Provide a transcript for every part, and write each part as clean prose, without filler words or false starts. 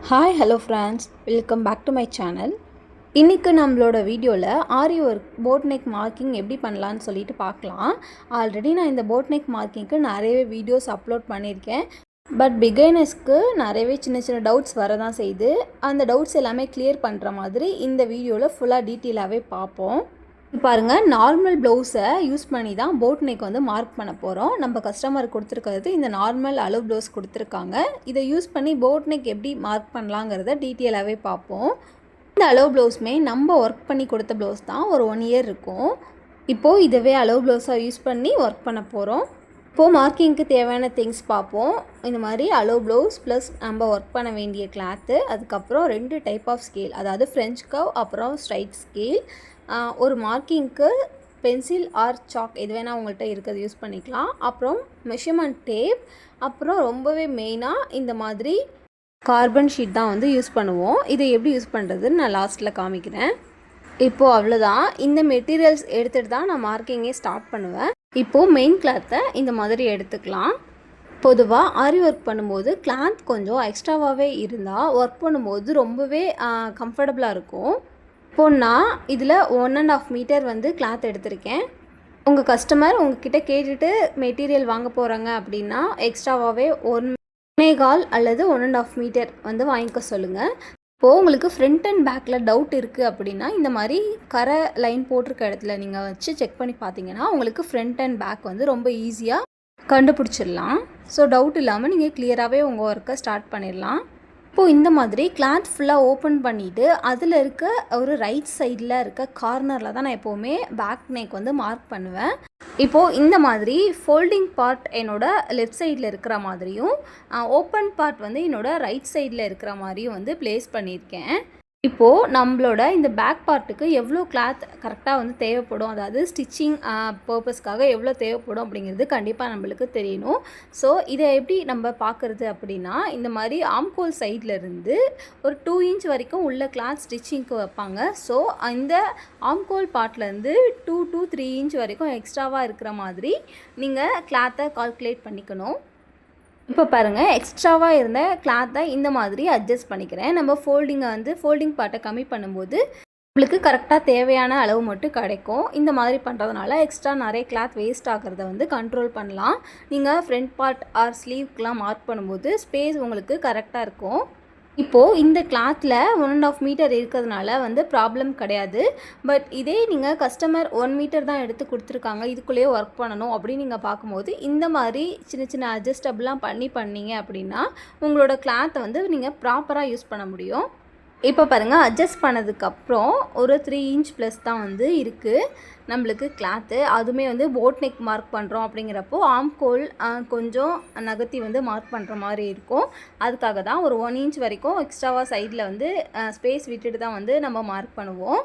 Hi hello friends, welcome back to my channel. இன்றைக்கி நம்மளோட வீடியோவில் aari work boat neck marking எப்படி பண்ணலான்னு சொல்லிட்டு பார்க்கலாம். ஆல்ரெடி நான் இந்த போட் நெக் மார்க்கிங்க்கு நிறையவே வீடியோஸ் அப்லோட் பண்ணியிருக்கேன். பட் பிகைனர்ஸ்க்கு நிறையவே சின்ன சின்ன டவுட்ஸ் வரதான் செய்யுது. அந்த டவுட்ஸ் எல்லாமே கிளியர் பண்ணுற மாதிரி இந்த வீடியோவில் ஃபுல்லாக டீட்டெயிலாகவே பார்ப்போம். பாருங்கள், நார்மல் ப்ளவுஸை யூஸ் பண்ணி தான் போட் நெக் வந்து மார்க் பண்ண போகிறோம். நம்ம கஸ்டமர் கொடுத்துருக்கிறது இந்த நார்மல் அளவு ப்ளவுஸ் கொடுத்துருக்காங்க. இதை யூஸ் பண்ணி போட் நெக் எப்படி மார்க் பண்ணலாங்கிறத டீட்டெயிலாகவே பார்ப்போம். இந்த அளவு ப்ளவுஸுமே நம்ம ஒர்க் பண்ணி கொடுத்த ப்ளவுஸ் தான், ஒரு 1 இயர் இருக்கும். இப்போது இதவே அளவு ப்ளவுஸாக யூஸ் பண்ணி ஒர்க் பண்ண போகிறோம். இப்போது மார்க்கிங்க்கு தேவையான திங்ஸ் பார்ப்போம். இந்த மாதிரி அளவு ப்ளவுஸ் ப்ளஸ் நம்ம ஒர்க் பண்ண வேண்டிய கிளாத்து, அதுக்கப்புறம் 2 டைப் ஆஃப் ஸ்கேல், அதாவது ஃப்ரெஞ்ச் கர்வ் அப்புறம் ஸ்ட்ரைட் ஸ்கேல், ஒரு மார்க்கிங்க்கு பென்சில் ஆர் சாக் எது வேணால் உங்கள்கிட்ட இருக்கிறது யூஸ் பண்ணிக்கலாம். அப்புறம் மெஷர்மெண்ட் டேப், அப்புறம் ரொம்பவே மெயினாக இந்த மாதிரி கார்பன் ஷீட் தான் வந்து யூஸ் பண்ணுவோம். இதை எப்படி யூஸ் பண்ணுறதுன்னு நான் லாஸ்ட்டில் காமிக்கிறேன். இப்போது அவ்வளோதான். இந்த மெட்டீரியல்ஸ் எடுத்துகிட்டு தான் நான் மார்க்கிங்கே ஸ்டார்ட் பண்ணுவேன். இப்போது மெயின் கிளாத்தை இந்த மாதிரி எடுத்துக்கலாம். பொதுவாக ஆரி ஒர்க் பண்ணும்போது கிளாத் கொஞ்சம் எக்ஸ்ட்ராவாகவே இருந்தால் ஒர்க் பண்ணும்போது ரொம்பவே கம்ஃபர்டபுளாக இருக்கும். இப்போது நான் இதில் 1.5 மீட்டர் வந்து கிளாத் எடுத்திருக்கேன். உங்கள் கஸ்டமர் உங்ககிட்ட கேட்டுட்டு மெட்டீரியல் வாங்க போகிறாங்க அப்படின்னா எக்ஸ்ட்ராவாகவே 1.25 அல்லது 1.5 மீட்டர் வந்து வாங்கிக்க சொல்லுங்கள். இப்போது உங்களுக்கு ஃப்ரண்ட் அண்ட் பேக்கில் டவுட் இருக்குது அப்படின்னா இந்த மாதிரி கரை லைன் போட்டிருக்க இடத்துல நீங்கள் வச்சு செக் பண்ணி பார்த்தீங்கன்னா உங்களுக்கு ஃப்ரண்ட் அண்ட் பேக் வந்து ரொம்ப ஈஸியாக கண்டுபிடிச்சிடலாம். ஸோ டவுட் இல்லாமல் நீங்கள் கிளியராகவே உங்கள் ஒர்க்கை ஸ்டார்ட் பண்ணிடலாம். இப்போது இந்த மாதிரி கிளாத் ஃபுல்லாக ஓப்பன் பண்ணிவிட்டு அதில் இருக்க ஒரு ரைட் சைடில் இருக்க கார்னரில் தான் நான் எப்போவுமே பேக் நெக் வந்து மார்க் பண்ணுவேன். இப்போது இந்த மாதிரி ஃபோல்டிங் பார்ட் என்னோடய லெஃப்ட் சைடில் இருக்கிற மாதிரியும் ஓப்பன் பார்ட் வந்து என்னோடய ரைட் சைடில் இருக்கிற மாதிரியும் வந்து ப்ளேஸ் பண்ணியிருக்கேன். இப்போது நம்மளோட இந்த பேக் பார்ட்டுக்கு எவ்வளோ கிளாத் கரெக்டாக வந்து தேவைப்படும், அதாவது ஸ்டிச்சிங் பர்பஸ்க்காக எவ்வளோ தேவைப்படும் அப்படிங்கிறது கண்டிப்பாக நம்மளுக்கு தெரியணும். ஸோ இதை எப்படி நம்ம பார்க்குறது அப்படின்னா, இந்த மாதிரி ஆம்கோல் சைட்லேருந்து ஒரு 2 இன்ச் வரைக்கும் உள்ள கிளாத் ஸ்டிச்சிங்க்கு வைப்பாங்க. ஸோ இந்த ஆம்கோல் பார்ட்லேருந்து 2 to 3 இன்ச் வரைக்கும் எக்ஸ்ட்ராவாக இருக்கிற மாதிரி நீங்கள் கிளாத்தை கால்குலேட் பண்ணிக்கணும். இப்போ பாருங்கள், எக்ஸ்ட்ராவாக இருந்த கிளாத்தை இந்த மாதிரி அட்ஜஸ்ட் பண்ணிக்கிறேன். நம்ம ஃபோல்டிங் பார்ட்டை கம்மி பண்ணும்போது நம்மளுக்கு கரெக்டாக தேவையான அளவு மட்டும் கிடைக்கும். இந்த மாதிரி பண்ணுறதுனால எக்ஸ்ட்ரா நிறைய கிளாத் வேஸ்ட் ஆகிறத வந்து கண்ட்ரோல் பண்ணலாம். நீங்கள் ஃப்ரண்ட் பார்ட் ஆர் ஸ்லீவ்க்கெலாம் மார்க் பண்ணும்போது ஸ்பேஸ் உங்களுக்கு கரெக்டாக இருக்கும். இப்போது இந்த கிளாத்தில் 1.5 மீட்டர் இருக்கிறதுனால வந்து ப்ராப்ளம் கிடையாது. பட் இதே நீங்கள் கஸ்டமர் 1 மீட்டர் தான் எடுத்து கொடுத்துருக்காங்க, இதுக்குள்ளேயே ஒர்க் பண்ணணும் அப்படின்னு நீங்கள் பார்க்கும்போது இந்த மாதிரி சின்ன சின்ன அட்ஜஸ்டபிளாக பண்ணீங்க அப்படின்னா உங்களோட கிளாத்தை வந்து நீங்கள் ப்ராப்பராக யூஸ் பண்ண முடியும். இப்போ பாருங்கள், அட்ஜஸ்ட் பண்ணதுக்கப்புறம் ஒரு 3 இன்ச் ப்ளஸ் தான் வந்து இருக்குது நம்மளுக்கு கிளாத்து. அதுவுமே வந்து போட் நெக் மார்க் பண்ணுறோம் அப்படிங்கிறப்போ ஆம்கோல் கொஞ்சம் நகர்த்தி வந்து மார்க் பண்ணுற மாதிரி இருக்கும். அதுக்காக தான் ஒரு 1 இன்ச் வரைக்கும் எக்ஸ்ட்ராவாக சைடில் வந்து ஸ்பேஸ் விட்டுட்டு தான் வந்து நம்ம மார்க் பண்ணுவோம்.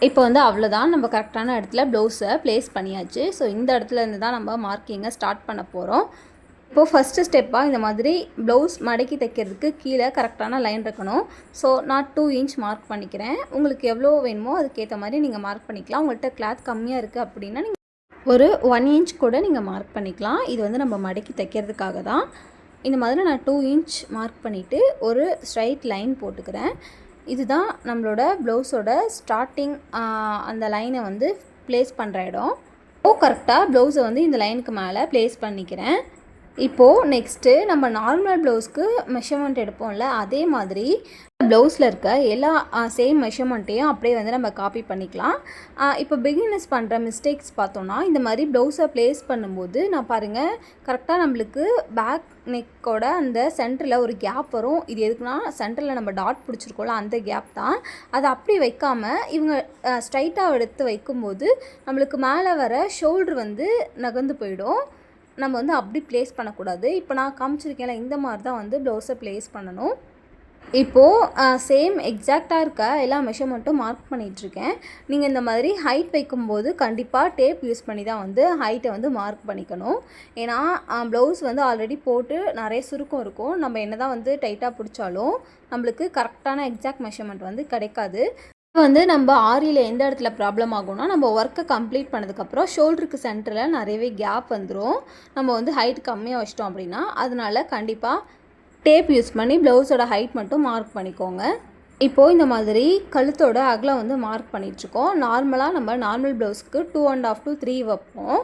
இப்போ வந்து அவ்வளோதான், நம்ம கரெக்டான இடத்துல ப்ளவுஸை ப்ளேஸ் பண்ணியாச்சு. ஸோ இந்த இடத்துல இருந்து தான் நம்ம மார்க்கிங்கை ஸ்டார்ட் பண்ண போகிறோம். இப்போது ஃபஸ்ட்டு ஸ்டெப்பாக இந்த மாதிரி ப்ளவுஸ் மடக்கி தைக்கிறதுக்கு கீழே கரெக்டான லைன் இருக்கணும். ஸோ நான் 2 இன்ச் மார்க் பண்ணிக்கிறேன். உங்களுக்கு எவ்வளோ வேணுமோ அதுக்கேற்ற மாதிரி நீங்கள் மார்க் பண்ணிக்கலாம். உங்கள்கிட்ட கிளாத் கம்மியாக இருக்குது அப்படின்னா நீங்கள் ஒரு 1 இன்ச் கூட நீங்கள் மார்க் பண்ணிக்கலாம். இது வந்து நம்ம மடக்கி தைக்கிறதுக்காக தான். இந்த மாதிரி நான் 2 இன்ச் மார்க் பண்ணிவிட்டு ஒரு ஸ்ட்ரைட் லைன் போட்டுக்கிறேன். இதுதான் நம்மளோட ப்ளவுஸோட ஸ்டார்டிங், அந்த லைனை வந்து ப்ளேஸ் பண்ணுற இடம். இப்போது கரெக்டாக ப்ளவுஸை வந்து இந்த லைனுக்கு மேலே ப்ளேஸ் பண்ணிக்கிறேன். இப்போது நெக்ஸ்ட்டு நம்ம நார்மல் ப்ளவுஸ்க்கு மெஷர்மெண்ட் எடுப்போம்ல, அதே மாதிரி ப்ளவுஸில் இருக்க எல்லா சேம் மெஷர்மெண்ட்டையும் அப்படியே வந்து நம்ம காப்பி பண்ணிக்கலாம். இப்போ பிகினர்ஸ் பண்ணுற மிஸ்டேக்ஸ் பார்த்தோன்னா, இந்த மாதிரி ப்ளவுஸை ப்ளேஸ் பண்ணும்போது நான் பாருங்கள் கரெக்டாக நம்மளுக்கு பேக் நெக்கோட அந்த சென்டரில் ஒரு கேப் வரும். இது எதுக்குன்னா சென்டரில் நம்ம டாட் பிடிச்சிருக்கோம்ல அந்த கேப் தான். அதை அப்படி வைக்காமல் இவங்க ஸ்ட்ரைட்டாக எடுத்து வைக்கும்போது நம்மளுக்கு மேலே வர ஷோல்ட்ரு வந்து நகர்ந்து போயிடும். நம்ம வந்து அப்படி ப்ளேஸ் பண்ணக்கூடாது. இப்போ நான் காமிச்சிருக்கேன்ல, இந்த மாதிரி தான் வந்து ப்ளவுஸை ப்ளேஸ் பண்ணணும். இப்போது சேம் எக்ஸாக்டாக இருக்க எல்லா மெஷர்மெண்ட்டும் மார்க் பண்ணிகிட்ருக்கேன். நீங்கள் இந்த மாதிரி ஹைட் வைக்கும்போது கண்டிப்பாக டேப் யூஸ் பண்ணி தான் வந்து ஹைட்டை வந்து மார்க் பண்ணிக்கணும். ஏன்னா ப்ளவுஸ் வந்து ஆல்ரெடி போட்டு நிறைய சுருக்கம் இருக்கும். நம்ம என்ன தான் வந்து டைட்டாக பிடிச்சாலும் நம்மளுக்கு கரெக்டான எக்ஸாக்ட் மெஷர்மெண்ட் வந்து கிடைக்காது. வந்து நம்ம ஆரியில் எந்த இடத்துல ப்ராப்ளம் ஆகும்னா, நம்ம ஒர்க்கை கம்ப்ளீட் பண்ணதுக்கப்புறம் ஷோல்டருக்கு சென்டரில் நிறையவே கேப் வந்துடும். நம்ம வந்து ஹைட் கம்மியாக வச்சிட்டோம் அப்படின்னா, அதனால கண்டிப்பாக டேப் யூஸ் பண்ணி ப்ளவுஸோட ஹைட் மட்டும் மார்க் பண்ணிக்கோங்க. இப்போது இந்த மாதிரி கழுத்தோட அகலம் வந்து மார்க் பண்ணிகிட்ருக்கோம். நார்மலாக நம்ம நார்மல் ப்ளவுஸ்க்கு 2.5 to 3 வைப்போம்.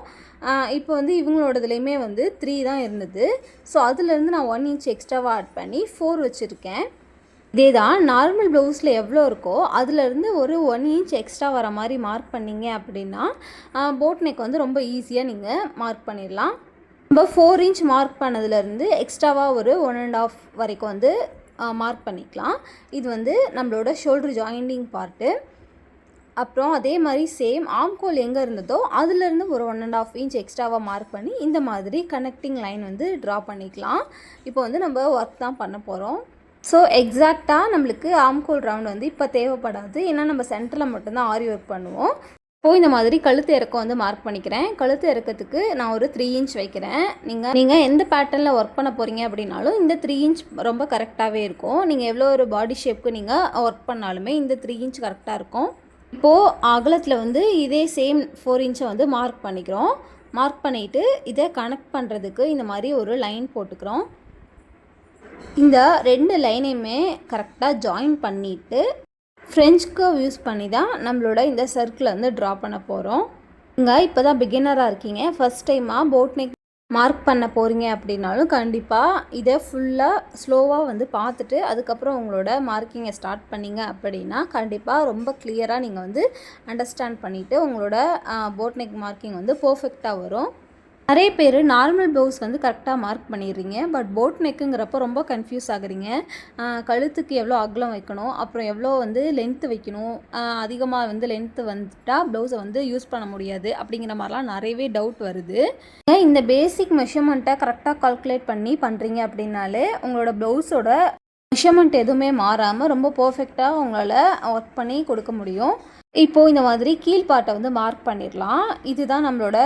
இப்போ வந்து இவங்களோடதுலேயுமே வந்து 3 தான் இருந்தது. ஸோ அதுலேருந்து நான் 1 inch எக்ஸ்ட்ராவாக ஆட் பண்ணி 4 வச்சுருக்கேன். இதே தான் நார்மல் ப்ளவுஸில் எவ்வளோ இருக்கோ அதுலேருந்து ஒரு 1 inch எக்ஸ்ட்ரா வர மாதிரி மார்க் பண்ணிங்க அப்படின்னா போட் நெக் வந்து ரொம்ப ஈஸியாக நீங்கள் மார்க் பண்ணிடலாம். நம்ம 4 inch மார்க் பண்ணதுலேருந்து எக்ஸ்ட்ராவாக ஒரு 1.5 வரைக்கும் வந்து மார்க் பண்ணிக்கலாம். இது வந்து நம்மளோட ஷோல்டர் ஜாயிண்டிங் பார்ட்டு. அப்புறம் அதே மாதிரி சேம் ஆம்கோல் எங்கே இருந்ததோ அதுலேருந்து ஒரு 1.5 inch எக்ஸ்ட்ராவாக மார்க் பண்ணி இந்த மாதிரி கனெக்டிங் லைன் வந்து ட்ரா பண்ணிக்கலாம். இப்போ வந்து நம்ம ஒர்க் தான் பண்ண போகிறோம். ஸோ எக்ஸாக்டாக நம்மளுக்கு ஆம்கோல் ரவுண்ட் வந்து இப்போ தேவைப்படாது. ஏன்னா நம்ம சென்டரில் மட்டும்தான் ஆரி ஒர்க் பண்ணுவோம். இப்போது இந்த மாதிரி கழுத்து இறக்கம் வந்து மார்க் பண்ணிக்கிறேன். கழுத்து இறக்கத்துக்கு நான் ஒரு 3 inch வைக்கிறேன். நீங்கள் எந்த பேட்டர்னில் ஒர்க் பண்ண போகிறீங்க அப்படின்னாலும் இந்த 3 inch ரொம்ப கரெக்டாகவே இருக்கும். நீங்கள் எவ்வளோ ஒரு பாடி ஷேப்புக்கு நீங்கள் ஒர்க் பண்ணாலுமே இந்த 3 inch கரெக்டாக இருக்கும். இப்போது அகலத்தில் வந்து இதே சேம் 4 inch வந்து மார்க் பண்ணிக்கிறோம். மார்க் பண்ணிவிட்டு இதை கனெக்ட் பண்ணுறதுக்கு இந்த மாதிரி ஒரு லைன் போட்டுக்கிறோம். இந்த 2 லைனையுமே கரெக்டாக ஜாயின் பண்ணிவிட்டு ஃப்ரெஞ்ச் கர்வ் யூஸ் பண்ணி தான் நம்மளோட இந்த சர்க்கிளை வந்து ட்ரா பண்ண போகிறோம். நீங்கள் இப்போ தான் பிகினராக இருக்கீங்க, ஃபஸ்ட் டைமாக போட் நெக் மார்க் பண்ண போகிறீங்க அப்படின்னாலும் கண்டிப்பாக இதை ஃபுல்லாக ஸ்லோவாக வந்து பார்த்துட்டு அதுக்கப்புறம் உங்களோட மார்க்கிங்கை ஸ்டார்ட் பண்ணிங்க அப்படின்னா கண்டிப்பாக ரொம்ப கிளியராக நீங்கள் வந்து அண்டர்ஸ்டாண்ட் பண்ணிவிட்டு உங்களோட போட் நெக் மார்க்கிங் வந்து பர்ஃபெக்டாக வரும். நிறைய பேர் நார்மல் ப்ளவுஸ் வந்து கரெக்டாக மார்க் பண்ணிடுறீங்க. பட் போட் நெக்குங்கிறப்போ ரொம்ப கன்ஃபியூஸ் ஆகுறீங்க. கழுத்துக்கு எவ்வளோ அகலம் வைக்கணும், அப்புறம் எவ்வளோ வந்து லென்த்து வைக்கணும், அதிகமாக வந்து லென்த்து வந்துட்டால் ப்ளவுஸை வந்து யூஸ் பண்ண முடியாது அப்படிங்கிற மாதிரிலாம் நிறையவே டவுட் வருது. இந்த பேசிக் மெஷர்மெண்ட்டை கரெக்டாக கால்குலேட் பண்ணி பண்ணுறீங்க அப்படின்னாலே உங்களோட ப்ளவுஸோட மெஷர்மெண்ட் எதுவுமே மாறாமல் ரொம்ப பர்ஃபெக்டாக உங்களால் ஒர்க் பண்ணி கொடுக்க முடியும். இப்போது இந்த மாதிரி கீழ்பாட்டை வந்து மார்க் பண்ணிடலாம். இதுதான் நம்மளோட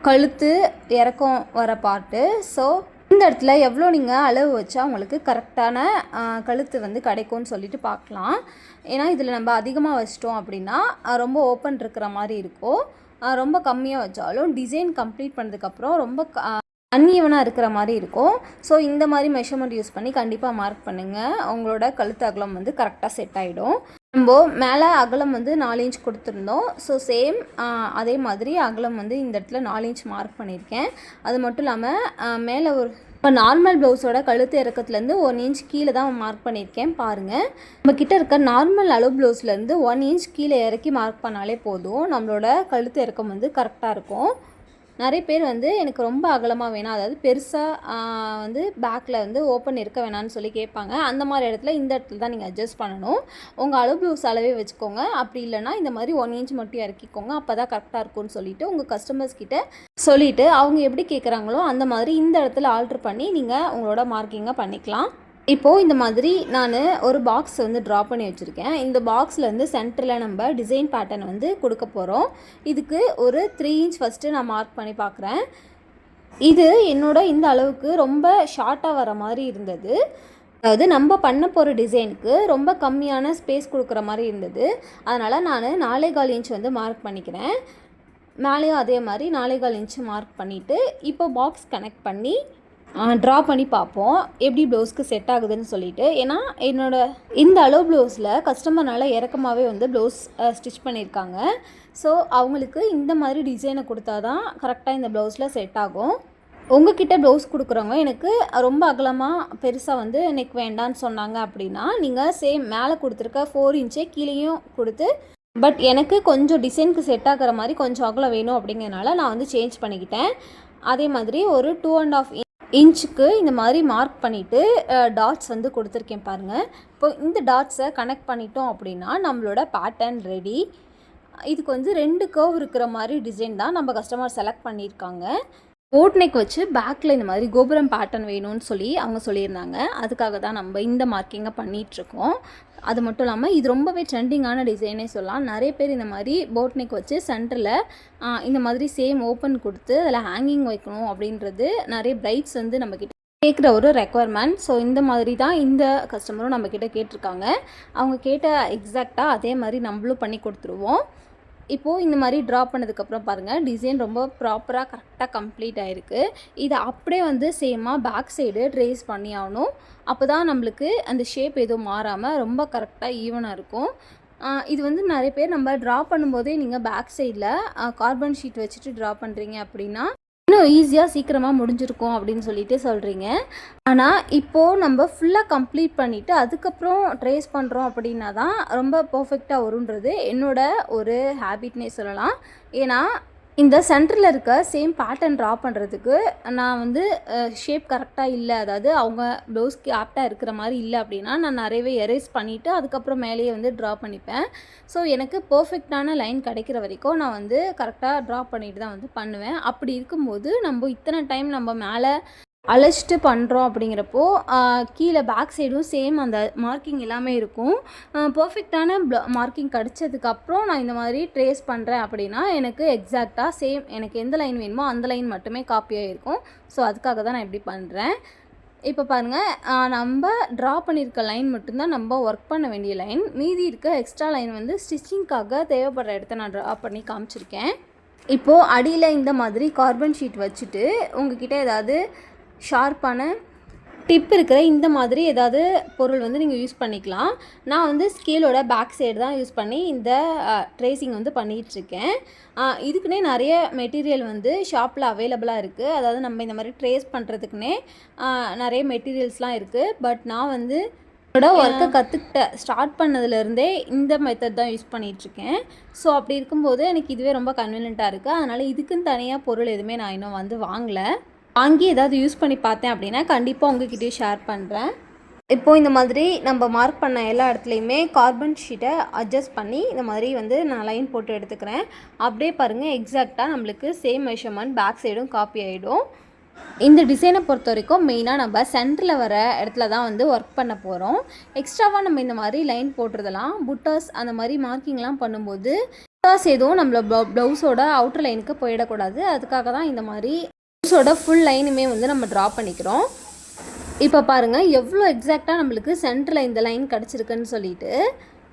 கழுத்து இறக்கம் வர பார்ட்டு. ஸோ இந்த இடத்துல எவ்வளோ நீங்கள் அளவு வச்சா உங்களுக்கு கரெக்டான கழுத்து வந்து கிடைக்கும்னு சொல்லிட்டு பார்க்கலாம். ஏன்னா இதில் நம்ம அதிகமாக வச்சிட்டோம் அப்படின்னா ரொம்ப ஓப்பன் இருக்கிற மாதிரி இருக்கும். ரொம்ப கம்மியாக வச்சாலும் டிசைன் கம்ப்ளீட் பண்ணதுக்கப்புறம் ரொம்ப அன்ஈவனாக இருக்கிற மாதிரி இருக்கும். ஸோ இந்த மாதிரி மெஷர்மெண்ட் யூஸ் பண்ணி கண்டிப்பாக மார்க் பண்ணுங்கள். உங்களோட கழுத்து அகலம் வந்து கரெக்டாக செட் ஆகிடும். நம்ம மேலே அகலம் வந்து 4 inch கொடுத்துருந்தோம். ஸோ சேம் அதே மாதிரி அகலம் வந்து இந்த இடத்துல 4 inch மார்க் பண்ணியிருக்கேன். அது மட்டும் இல்லாமல் மேலே ஒரு இப்போ நார்மல் ப்ளவுஸோட கழுத்து இறக்கத்துலேருந்து 1 inch கீழே தான் மார்க் பண்ணியிருக்கேன். பாருங்கள், நம்ம கிட்ட இருக்க நார்மல் அளவு ப்ளவுஸ்லேருந்து 1 inch கீழே இறக்கி மார்க் பண்ணாலே போதும். நம்மளோட கழுத்து இறக்கம் வந்து கரெக்டாக இருக்கும். நிறைய பேர் வந்து எனக்கு ரொம்ப அகலமாக வேணாம், அதாவது பெருசாக வந்து பேக்கில் வந்து ஓப்பன் இருக்க வேணான்னு சொல்லி கேட்பாங்க. அந்த மாதிரி இடத்துல இந்த இடத்துல தான் நீங்கள் அட்ஜஸ்ட் பண்ணணும். உங்கள் அளவு ப்ளவுஸ் அளவே வச்சுக்கோங்க. அப்படி இல்லைனா இந்த மாதிரி 1 inch மட்டும் இறக்கிக்கோங்க. அப்போ தான் கரெக்டாக இருக்கும்னு சொல்லிவிட்டு உங்கள் கஸ்டமர்ஸ் கிட்ட சொல்லிவிட்டு அவங்க எப்படி கேட்குறாங்களோ அந்த மாதிரி இந்த இடத்துல ஆல்ட்ரு பண்ணி நீங்கள் உங்களோட மார்க்கிங்கை பண்ணிக்கலாம். இப்போது இந்த மாதிரி நான் ஒரு பாக்ஸ் வந்து ட்ரா பண்ணி வச்சுருக்கேன். இந்த பாக்ஸில் வந்து சென்டரில் நம்ம டிசைன் பேட்டர்ன் வந்து கொடுக்க போகிறோம். இதுக்கு ஒரு 3 inch ஃபஸ்ட்டு நான் மார்க் பண்ணி பார்க்குறேன். இது என்னோட இந்த அளவுக்கு ரொம்ப ஷார்ட்டாக வர மாதிரி இருந்தது. அதாவது நம்ம பண்ண போகிற டிசைனுக்கு ரொம்ப கம்மியான ஸ்பேஸ் கொடுக்குற மாதிரி இருந்தது. அதனால் நான் 4.25 inch வந்து மார்க் பண்ணிக்கிறேன். மேலேயும் அதே மாதிரி 4.25 inch மார்க் பண்ணிவிட்டு இப்போ பாக்ஸ் கனெக்ட் பண்ணி ட்ரா பண்ணி பார்ப்போம் எப்படி ப்ளவுஸ்க்கு செட் ஆகுதுன்னு சொல்லிட்டு. ஏன்னா இந்த அளவு ப்ளவுஸில் கஸ்டமர்னால் இறக்கமாகவே வந்து ப்ளவுஸ் ஸ்டிச் பண்ணியிருக்காங்க. ஸோ அவங்களுக்கு இந்த மாதிரி டிசைனை கொடுத்தா தான் கரெக்டாக இந்த ப்ளவுஸில் செட் ஆகும். உங்ககிட்ட ப்ளவுஸ் கொடுக்குறவங்க எனக்கு ரொம்ப அகலமாக பெருசாக வந்து நெக் வேண்டான்னு சொன்னாங்க அப்படின்னா நீங்கள் சேம் மேலே கொடுத்துருக்க 4 inch கீழேயும் கொடுத்து, பட் எனக்கு கொஞ்சம் டிசைனுக்கு செட் ஆகிற மாதிரி கொஞ்சம் அகலம் வேணும் அப்படிங்கிறனால நான் வந்து சேஞ்ச் பண்ணிக்கிட்டேன். அதே மாதிரி ஒரு 2.5 inchக்கு இந்த மாதிரி மார்க் பண்ணிவிட்டு டாட்ஸ் வந்து கொடுத்துருக்கேன் பாருங்கள். இப்போ இந்த டாட்ஸை கனெக்ட் பண்ணிட்டோம் அப்படின்னா நம்மளோட பேட்டர்ன் ரெடி. இதுக்கு வந்து 2 கர்வ் இருக்கிற மாதிரி டிசைன் தான் நம்ம கஸ்டமர் செலக்ட் பண்ணியிருக்காங்க. போட் நெக் வச்சு பேக்கில் இந்த மாதிரி கோபுரம் பேட்டர்ன் வேணும்னு சொல்லி அவங்க சொல்லியிருந்தாங்க. அதுக்காக தான் நம்ம இந்த மார்க்கிங்கை பண்ணிகிட்ருக்கோம். அது மட்டும் இல்லாமல் இது ரொம்பவே ட்ரெண்டிங்கான டிசைனே சொல்லலாம். நிறைய பேர் இந்த மாதிரி போட் நெக் வச்சு சென்டரில் இந்த மாதிரி சேம் ஓப்பன் கொடுத்து அதில் ஹேங்கிங் வைக்கணும் அப்படின்றது நிறைய பிரைட்ஸ் வந்து நம்மக்கிட்ட கேட்குற ஒரு ரெக்குவயர்மெண்ட். ஸோ இந்த மாதிரி தான் இந்த கஸ்டமரும் நம்மக்கிட்ட கேட்டிருக்காங்க. அவங்க கேட்ட எக்ஸாக்டாக அதே மாதிரி நம்மளும் பண்ணி கொடுத்துருவோம். இப்போது இந்த மாதிரி ட்ரா பண்ணதுக்கப்புறம் பாருங்கள் டிசைன் ரொம்ப ப்ராப்பராக கரெக்டாக கம்ப்ளீட் ஆகிருக்கு. இதை அப்படியே வந்து சேமாக பேக் சைடு ட்ரேஸ் பண்ணி ஆகணும். அப்போ தான் நம்மளுக்கு அந்த ஷேப் எதுவும் மாறாமல் ரொம்ப கரெக்டாக ஈவனாக இருக்கும். இது வந்து நிறைய பேர் நம்ம ட்ரா பண்ணும்போதே நீங்கள் பேக் சைடில் கார்பன் ஷீட் வச்சுட்டு ட்ரா பண்ணுறீங்க அப்படின்னா இன்னும் ஈஸியாக சீக்கிரமாக முடிஞ்சிருக்கும் அப்படின்னு சொல்லிட்டு சொல்கிறீங்க. ஆனால் இப்போது நம்ம ஃபுல்லாக கம்ப்ளீட் பண்ணிவிட்டு அதுக்கப்புறம் ட்ரேஸ் பண்ணுறோம் அப்படின்னா தான் ரொம்ப பர்ஃபெக்டாக வருன்றது என்னோட ஒரு ஹேபிட்னே சொல்லலாம். ஏன்னா இந்த சென்டரில் இருக்க சேம் பேட்டர்ன் ட்ரா பண்ணுறதுக்கு நான் வந்து ஷேப் கரெக்டாக இல்லை, அதாவது அவங்க ப்ளவுஸ்க்கு ஆப்டாக இருக்கிற மாதிரி இல்லை அப்படின்னா நான் நிறையவே எரேஸ் பண்ணிவிட்டு அதுக்கப்புறம் மேலேயே வந்து ட்ரா பண்ணிப்பேன். ஸோ எனக்கு பர்ஃபெக்டான லைன் கிடைக்கிற வரைக்கும் நான் வந்து கரெக்டாக ட்ரா பண்ணிட்டு தான் வந்து பண்ணுவேன். அப்படி இருக்கும்போது நம்ம இத்தனை டைம் நம்ம மேலே அழைச்சிட்டு பண்ணுறோம் அப்படிங்கிறப்போ கீழே பேக் சைடும் சேம் அந்த மார்க்கிங் எல்லாமே இருக்கும். பர்ஃபெக்டான மார்க்கிங் கிடச்சதுக்கப்புறம் நான் இந்த மாதிரி ட்ரேஸ் பண்ணுறேன் அப்படின்னா எனக்கு எக்ஸாக்டாக சேம் எனக்கு எந்த லைன் வேணுமோ அந்த லைன் மட்டுமே காப்பியாக இருக்கும். ஸோ அதுக்காக தான் நான் இப்படி பண்ணுறேன். இப்போ பாருங்கள், நம்ம ட்ரா பண்ணியிருக்க லைன் மட்டும்தான் நம்ம ஒர்க் பண்ண வேண்டிய லைன். மீதி இருக்க எக்ஸ்ட்ரா லைன் வந்து ஸ்டிச்சிங்க்காக தேவைப்படுற இடத்த நான் ட்ரா பண்ணி காமிச்சிருக்கேன். இப்போது அடியில் இந்த மாதிரி கார்பன் ஷீட் வச்சுட்டு உங்ககிட்ட ஏதாவது ஷார்ப்பான டிப் இருக்கிற இந்த மாதிரி ஏதாவது பொருள் வந்து நீங்கள் யூஸ் பண்ணிக்கலாம். நான் வந்து ஸ்கேலோட பேக் சைடு தான் யூஸ் பண்ணி இந்த ட்ரேசிங் வந்து பண்ணிகிட்ருக்கேன். இதுக்குன்னே நிறைய மெட்டீரியல் வந்து ஷாப்பில் அவைலபிளாக இருக்குது. அதாவது நம்ம இந்த மாதிரி ட்ரேஸ் பண்ணுறதுக்குன்னே நிறைய மெட்டீரியல்ஸ்லாம் இருக்குது. பட் நான் வந்து என்னோட ஒர்க்கை ஸ்டார்ட் பண்ணதுலேருந்தே இந்த மெத்தட் தான் யூஸ் பண்ணிகிட்ருக்கேன். ஸோ அப்படி இருக்கும்போது எனக்கு இதுவே ரொம்ப கன்வீனியண்ட்டாக இருக்குது. அதனால் இதுக்குன்னு தனியாக பொருள் எதுவுமே நான் இன்னும் வந்து வாங்கி ஏதாவது யூஸ் பண்ணி பார்த்தேன் அப்படின்னா கண்டிப்பாக உங்ககிட்டயும் ஷேர் பண்ணுறேன். இப்போது இந்த மாதிரி நம்ம மார்க் பண்ண எல்லா இடத்துலையுமே கார்பன் ஷீட்டை அட்ஜஸ்ட் பண்ணி இந்த மாதிரி வந்து நான் லைன் போட்டு எடுத்துக்கிறேன். அப்படியே பாருங்கள், எக்ஸாக்டாக நம்மளுக்கு சேம் மெஷர்மெண்ட் பேக் சைடும் காப்பி ஆகிடும். இந்த டிசைனை பொறுத்த வரைக்கும் மெயினாக நம்ம சென்டரில் வர இடத்துல தான் வந்து ஒர்க் பண்ண போகிறோம். எக்ஸ்ட்ராவாக நம்ம இந்த மாதிரி லைன் போட்டுறதெல்லாம் புட்டாஸ் அந்த மாதிரி மார்க்கிங்லாம் பண்ணும்போது புட்டாஸ் எதுவும் நம்மள ப்ளவுஸோட அவுட்டர் லைனுக்கு போயிடக்கூடாது. அதுக்காக தான் இந்த மாதிரி ப்ளவுஸோட ஃபுல் லைனுமே வந்து நம்ம ட்ரா பண்ணிக்கிறோம். இப்போ பாருங்கள் எவ்வளோ எக்ஸாக்டாக நம்மளுக்கு சென்டரில் இந்த லைன் கிடச்சிருக்குன்னு சொல்லிட்டு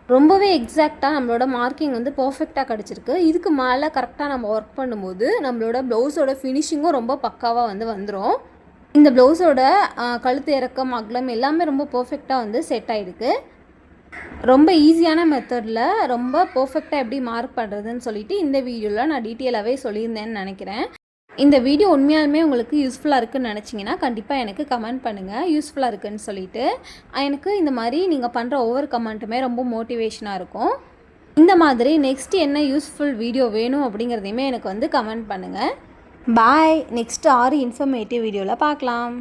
ரொம்பவே எக்ஸாக்டாக நம்மளோட மார்க்கிங் வந்து பர்ஃபெக்டாக கிடச்சிருக்கு. இதுக்கு மேலே கரெக்டாக நம்ம ஒர்க் பண்ணும்போது நம்மளோட ப்ளவுஸோட ஃபினிஷிங்கும் ரொம்ப பக்காவாக வந்து வந்துடும். இந்த ப்ளவுஸோட கழுத்து இறக்கம் அகலம் எல்லாமே ரொம்ப பர்ஃபெக்டாக வந்து செட் ஆகிருக்கு. ரொம்ப ஈஸியான மெத்தடில் ரொம்ப பர்ஃபெக்டாக எப்படி மார்க் பண்ணுறதுன்னு சொல்லிட்டு இந்த வீடியோவில் நான் டீட்டெயிலாகவே சொல்லியிருந்தேன்னு நினைக்கிறேன். இந்த வீடியோ உண்மையாலுமே உங்களுக்கு யூஸ்ஃபுல்லாக இருக்குன்னு நினச்சிங்கன்னா கண்டிப்பாக எனக்கு கமெண்ட் பண்ணுங்கள் யூஸ்ஃபுல்லாக இருக்குன்னு சொல்லிட்டு. எனக்கு இந்த மாதிரி நீங்கள் பண்ணுற ஒவ்வொரு கமெண்ட்டுமே ரொம்ப மோட்டிவேஷனாக இருக்கும். இந்த மாதிரி நெக்ஸ்ட் என்ன யூஸ்ஃபுல் வீடியோ வேணும் அப்படிங்கிறதையுமே எனக்கு வந்து கமெண்ட் பண்ணுங்கள். பாய். நெக்ஸ்ட்டு 6 இன்ஃபர்மேட்டிவ் வீடியோவில் பார்க்கலாம்.